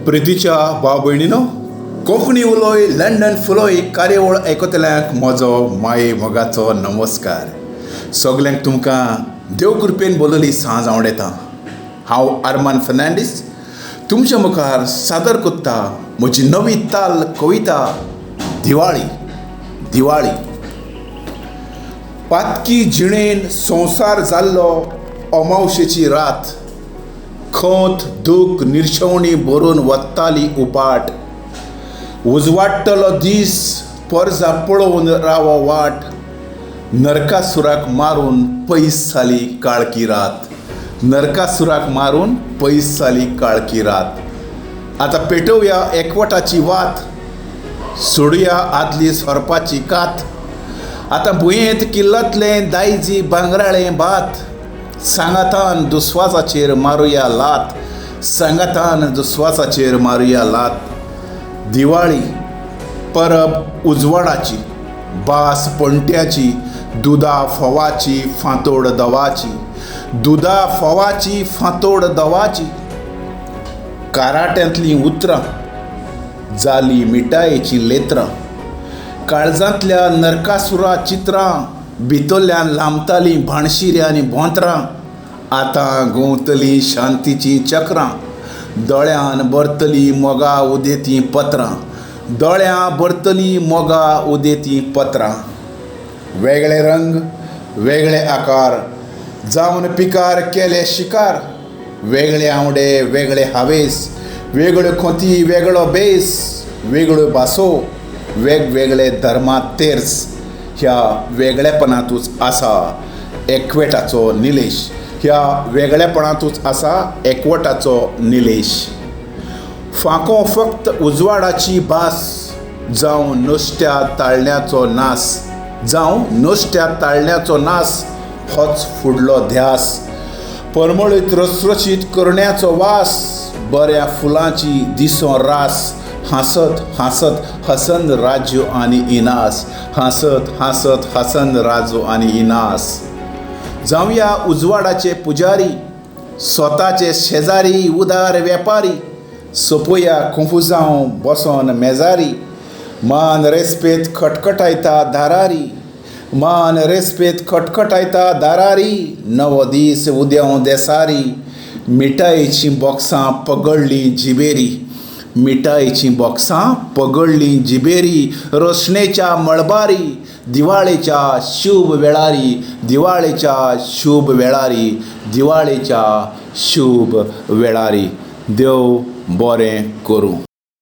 प्रितीच्या भाव भयणीनो, कोंकणी उलोय लंडन फुलोय कार्यावळ आयकतल्यांक म्हजो माये मोगाचो नमस्कार. सगल्यांक तुमकां देव कृपेन बोलली सांज आवडेता. हांव आर्मांद फर्नांडीस तुमच्या मुखार सादर करता म्हजी नवी ताल कविता दिवाळी. दिवाळी पातकी जिणेन संवसार जाल्लो अमावशेची रात. खंत दूख निर्शवणी भरून वत्ताली उपाट. उजवाडटलो दीस पर्जा पळोवन रावो वाट. नरकासुराक मारून पयस जाली काळकी रात. नरकासुराक मारून पयस जाली काळकी रात. आतां पेटोवया एकवटाची वात. सोडुया आदली सोरपाची कात. आतां भुंयेंत किल्लतलें दायजी भांगराळें भात. सांगातान दुस्वासाचेर मारुया लात. सांगातान दुस्वासाचेर मारुया लात. दिवाळी परब उजवाडाची, भास पणट्याची, दुदा फोवाची फांतोड दवाची. दुदा फोवाची फांतोड दवाची. काराट्यांतलीं उतरां जाली मिठायेची लेत्रां. काळजांतल्या नरकासुरा चित्रां भितरल्यान लांबतालीं भाणशिऱ्यां आनी बोंतरां. आतां घुंवतलीं शांतीचीं चक्रां. दोळ्यान भरतलीं मोगा उदेतीं पत्रां. दोळ्यां भरतलीं मोगा उदेतीं पत्रां. वेगळे रंग वेगळे आकार जावन पिकार केले शिकार. वेगळे आवडे वेगळे हावेस. वेगळ्यो खोंती वेगळो बेस. वेगळ्यो भासो वेगवेगळे धर्मांत तेर्स. ह्या वेगळेपणांतूच आसा एकवटाचो निलेश. ह्या वेगळेपणांतूच आसा एकवटाचो निलेश. फांको फक्त उजवाडाची भास. जावं नुस्त्या ताळण्याचो नास. जावं नुस्त्या ताळण्याचो नास होच फुडलो ध्यास. परमळीत रसरशीत करण्याचो वास. बऱ्या फुलांची दिसो रास. हांसत हांसत हसन राज्यो आनी इनास. हांसत हांसत हसन राजो आनी इनास. जावया उजवाडाचे पुजारी. स्वताचे शेजारी उदार वेपारी. सोंपोया कुंफुजांव बसोन मेजारी. मान रेस्पेत खटखटायता दारारी. मान रेस्पेत खटखटायता दारारी. नवो दीस उदेंव देसारी. मिठायेचीं बॉक्सां पगडलीं जिबेरी. मिठायेचीं बॉक्सां पगडलीं जिबेरी. रोशणेच्या मळबारी. दिवाळेच्या शुभ वेळारी. दिवाळेच्या शुभ वेळारी. दिवाळेच्या शुभ वेळारी. देव बरें करूं.